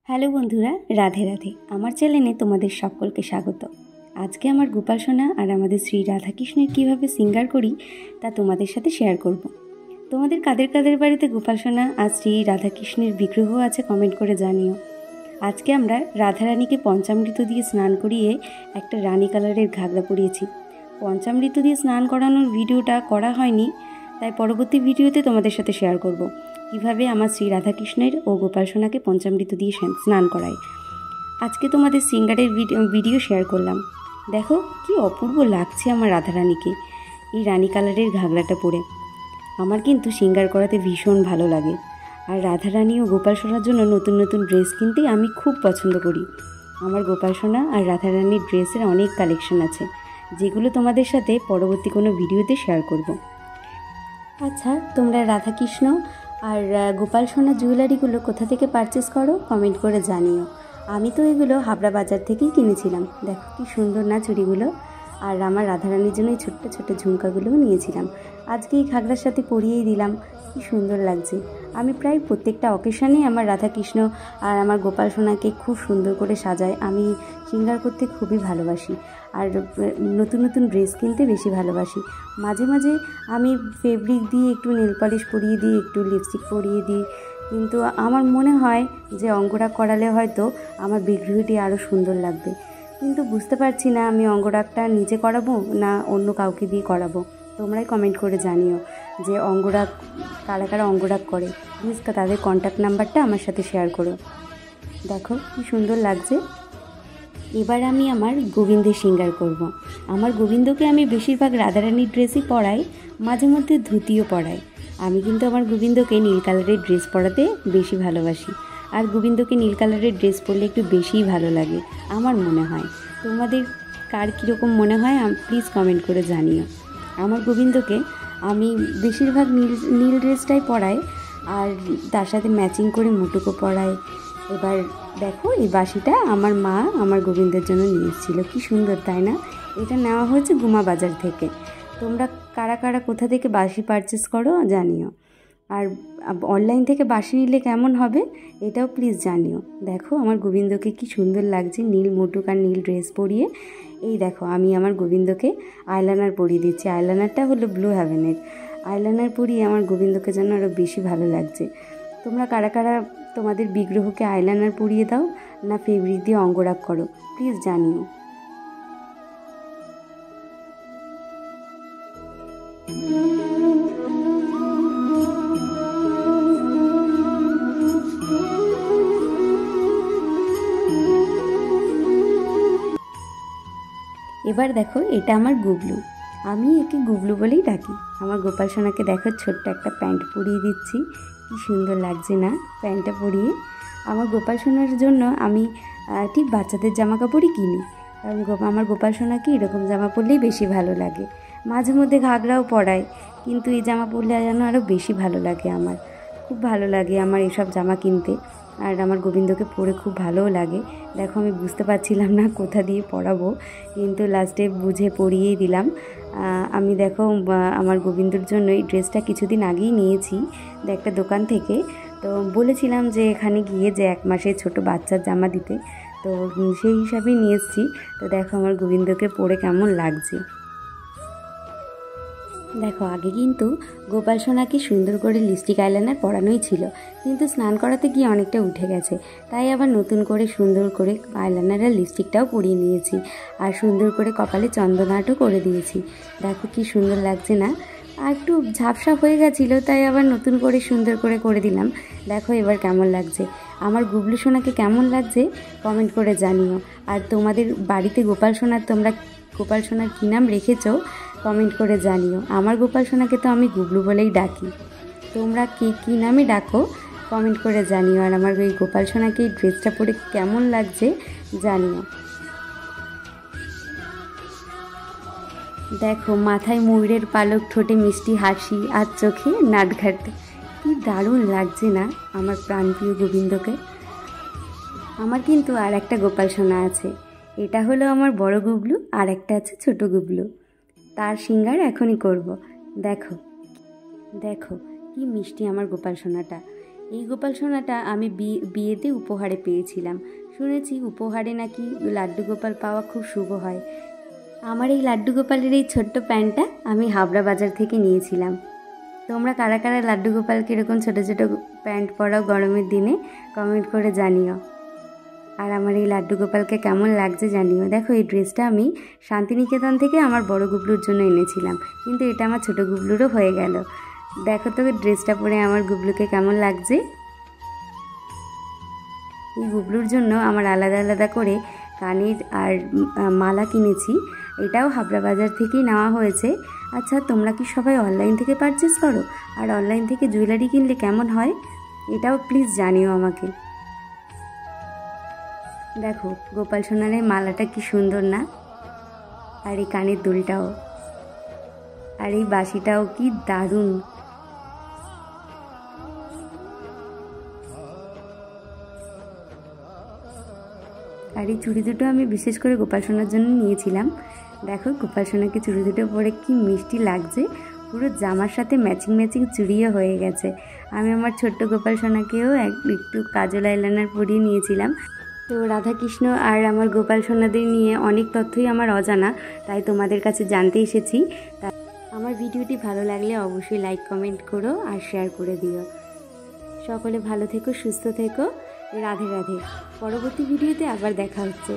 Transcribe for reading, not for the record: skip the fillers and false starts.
Hello বন্ধুরা, রাধে রাধে। আমার চ্যানেলে তোমাদের সকলকে স্বাগত। আজকে আমার গোপাল সোনা আর আমাদের শ্রী রাধাকৃষ্ণের কীভাবে সিঙ্গার করি তা তোমাদের সাথে শেয়ার করব। তোমাদের কাদের কাদের বাড়িতে গোপাল সোনা আর শ্রী রাধাকৃষ্ণের বিগ্রহ আছে কমেন্ট করে জানিও। আজকে আমরা রাধারানীকে পঞ্চামৃত দিয়ে স্নান করিয়ে একটা রানী কালারের ঘাগরা পরিয়েছি। পঞ্চামৃত দিয়ে স্নান করানোর ভিডিওটা করা হয়নি, তাই পরবর্তী ভিডিওতে তোমাদের সাথে শেয়ার করব কীভাবে আমার শ্রী রাধাকৃষ্ণের ও গোপাল সোনাকে পঞ্চামৃত দিয়ে স্নান করাই। আজকে তোমাদের সিঙ্গারের ভিডিও শেয়ার করলাম। দেখো কি অপূর্ব লাগছে আমার রাধারানীকে এই রানী কালারের ঘাগরাটা পরে। আমার কিন্তু সিঙ্গার করাতে ভীষণ ভালো লাগে, আর রাধারানী ও গোপাল সোনার জন্য নতুন নতুন ড্রেস কিনতে আমি খুব পছন্দ করি। আমার গোপাল সোনা আর রাধারানীর ড্রেসের অনেক কালেকশন আছে, যেগুলো তোমাদের সাথে পরবর্তী কোনো ভিডিওতে শেয়ার করব। আচ্ছা, তোমরা রাধাকৃষ্ণ আর গোপাল সোনার জুয়েলারিগুলো কোথা থেকে পারচেস করো কমেন্ট করে জানিও। আমি তো এগুলো হাবড়া বাজার থেকেই কিনেছিলাম। দেখো কি সুন্দর না চুড়িগুলো, আর আমার রাধারানীর জন্য এই ছোট্ট ছোট্ট ঝুমকাগুলোও নিয়েছিলাম। আজকে এই ঘাগরার সাথে পরিয়েই দিলাম, কি সুন্দর লাগছে। আমি প্রায় প্রত্যেকটা অকেশনেই আমার রাধাকৃষ্ণ আর আমার গোপাল সোনাকে খুব সুন্দর করে সাজাই। আমি সিঙ্গার করতে খুবই ভালোবাসি, আর নতুন নতুন ড্রেস কিনতে বেশি ভালোবাসি। মাঝে মাঝে আমি ফেব্রিক দিয়ে একটু নেল পলিশ পরিয়ে দিই, একটু লিপস্টিক পরিয়ে দিই, কিন্তু আমার মনে হয় যে অঙ্গরাগ করালে হয়তো আমার বিগ্রহটি আরও সুন্দর লাগবে। কিন্তু বুঝতে পারছি না আমি অঙ্গরাগটা নিজে করাবো না অন্য কাউকে দিয়ে করাবো। তোমরাই কমেন্ট করে জানিও যে অঙ্গরাগ কারা কারা অঙ্গরাগ করে। প্লিজ তাদের কন্ট্যাক্ট নাম্বারটা আমার সাথে শেয়ার করো। দেখো কি সুন্দর লাগছে। এবার আমি আমার গোবিন্দের সিঙ্গার করব। আমার গোবিন্দকে আমি বেশিরভাগ রাধারানীর ড্রেসই পরাই, মাঝে মধ্যে ধুতিও পরাই। আমি কিন্তু আমার গোবিন্দকে নীল কালারের ড্রেস পরাতে বেশি ভালোবাসি, আর গোবিন্দকে নীল কালারের ড্রেস পরলে একটু বেশিই ভালো লাগে আমার মনে হয়। তোমাদের কার কীরকম মনে হয় প্লিজ কমেন্ট করে জানিও। আমার গোবিন্দকে আমি বেশিরভাগ নীল ড্রেসটাই পরাই, আর তার সাথে ম্যাচিং করে মুটুকো পরাই। এবার দেখো এই বাঁশিটা আমার মা আমার গোবিন্দের জন্য নিয়ে এসেছিল, কি সুন্দর তাই না? এটা নেওয়া হয়েছে গুমা বাজার থেকে। তোমরা কারা কারা কোথা থেকে বাঁশি পারচেস করো জানিও, আর অনলাইন থেকে বাঁশি নিলে কেমন হবে এটাও প্লিজ জানিও। দেখো আমার গোবিন্দকে কি সুন্দর লাগছে নীল মুটুক আর নীল ড্রেস পরিয়ে। এই দেখো আমি আমার গোবিন্দকে আইলাইনার পরিয়ে দিচ্ছি। আইলাইনারটা হলো ব্লু হেভেনের। আইলাইনার পরিয়ে আমার গোবিন্দকে যেন আরও বেশি ভালো লাগছে। তোমরা কারা কারা তোমাদের বিগ্রহকে আইলাইনার পরিয়ে দাও না ফেব্রিক দিয়ে অঙ্গরাগ করো প্লিজ জানিও। এবার দেখো এটা আমার গুবলু, আমি একে গুবলু বলেই ডাকি। আমার গোপাল সোনাকে দেখো ছোট্ট একটা প্যান্ট পরিয়ে দিচ্ছি, কি সুন্দর লাগছে না প্যান্টটা পরিয়ে। আমার গোপাল সোনার জন্য আমি ঠিক বাচ্চাদের জামা কাপড়ই কিনি, কারণ আমার গোপাল সোনাকে এরকম জামা পরলেই বেশি ভালো লাগে। মাঝে মধ্যে ঘাগরাও পরাই, কিন্তু এই জামা পরলে যেন আরও বেশি ভালো লাগে। আমার খুব ভালো লাগে আমার এসব জামা কিনতে, আর আমার গোবিন্দকে পরে খুব ভালোও লাগে। দেখো আমি বুঝতে পারছিলাম না কোথা দিয়ে পরাবো, কিন্তু লাস্টে বুঝে পরিয়েই দিলাম। আমি দেখো আমার গোবিন্দর জন্য এই ড্রেসটা কিছুদিন আগেই নিয়েছি একটা দোকান থেকে। তো বলেছিলাম যে এখানে গিয়ে যে 1 মাসের ছোট বাচ্চার জামা দিতে, তো সেই হিসাবেই নিয়ে এসেছি। তো দেখো আমার গোবিন্দকে পরে কেমন লাগছে। দেখো আগে কিন্তু গোপাল সোনাকে সুন্দর করে লিপস্টিক আইলাইনার পরানোই ছিল, কিন্তু স্নান করাতে গিয়ে অনেকটা উঠে গেছে, তাই আবার নতুন করে সুন্দর করে আইলাইনার আর লিপস্টিকটাও পরিয়ে নিয়েছি, আর সুন্দর করে কপালে চন্দন আর্টও করে দিয়েছি। দেখো কি সুন্দর লাগছে না? আর একটু ঝাপসা হয়ে গেছিলো, তাই আবার নতুন করে সুন্দর করে দিলাম। দেখো এবার কেমন লাগছে। আমার গুবলু সোনাকে কেমন লাগছে কমেন্ট করে জানিও। আর তোমাদের বাড়িতে গোপাল সোনার কী নাম রেখেছো কমেন্ট করে জানিও। আমার গোপাল সোনাকে তো আমি গুবলু বলেই ডাকি, তোমরা কে কী নামে ডাকো কমেন্ট করে জানিও। আর আমার ওই গোপাল সোনাকে এই ড্রেসটা পরে কেমন লাগছে জানিও। দেখো মাথায় ময়ূরের পালক, ঠোঁটে মিষ্টি হাসি, আর চোখে নাটঘাট, কি দারুণ লাগছে না আমার প্রাণপ্রিয় গোবিন্দকে। আমার কিন্তু আর একটা গোপাল সোনা আছে, এটা হলো আমার বড় গুবলু, আর একটা আছে ছোট গুবলু। তার সিঙ্গার এখনই করব। দেখো দেখো কি মিষ্টি আমার গোপাল সোনাটা। এই গোপাল সোনাটা আমি বিয়েতে উপহারে পেয়েছিলাম। শুনেছি উপহারে নাকি লাড্ডু গোপাল পাওয়া খুব শুভ হয়। আমার এই লাড্ডু গোপালের এই ছোট্ট প্যান্টটা আমি হাবড়া বাজার থেকে নিয়েছিলাম। তোমরা কারা কারা লাড্ডু গোপাল কীরকম ছোটো ছোটো প্যান্ট পরাও গরমের দিনে কমেন্ট করে জানিও। আর আমার এই লাড্ডু গোপালকে কেমন লাগছে জানিও। দেখো, এই ড্রেসটা আমি শান্তিনিকেতন থেকে আমার বড় গুবলুর জন্য এনেছিলাম, কিন্তু এটা আমার ছোটো গুবলুরও হয়ে গেল। দেখো তো ড্রেসটা পরে আমার গুবলুকে কেমন লাগছে। এই গুবলুর জন্য আমার আলাদা আলাদা করে কানের আর মালা কিনেছি। এটাও হাবড়া বাজার থেকেই নেওয়া হয়েছে। আচ্ছা, তোমরা কি সবাই অনলাইন থেকে পারচেস করো? আর অনলাইন থেকে জুয়েলারি কিনলে কেমন হয় এটাও প্লিজ জানিও আমাকে। দেখো, গোপাল সোনার এই মালাটা কি সুন্দর না? আর এই কানের দুলটাও, আর এই বাঁশিটাও কি দারুণ। আর এই চুড়ি দুটো আমি বিশেষ করে গোপাল সোনার জন্য নিয়েছিলাম। দেখো, গোপাল সোনাকে চুড়ি দুটো পরে কি মিষ্টি লাগছে। পুরো জামার সাথে ম্যাচিং ম্যাচিং চুড়িও হয়ে গেছে। আমি আমার ছোট্ট গোপাল সোনাকেও একটু কাজল আইলাইনার পরিয়ে নিয়েছিলাম। তো রাধাকৃষ্ণ আর আমার গোপাল সোনাদের নিয়ে অনেক তথ্যই আমার অজানা, তাই তোমাদের কাছে জানতে এসেছি। আমার ভিডিওটি ভালো লাগলে অবশ্যই লাইক কমেন্ট করো আর শেয়ার করে দিও। সকলে ভালো থেকো, সুস্থ থেকো। রাধে রাধে। পরবর্তী ভিডিওতে আবার দেখা হচ্ছে।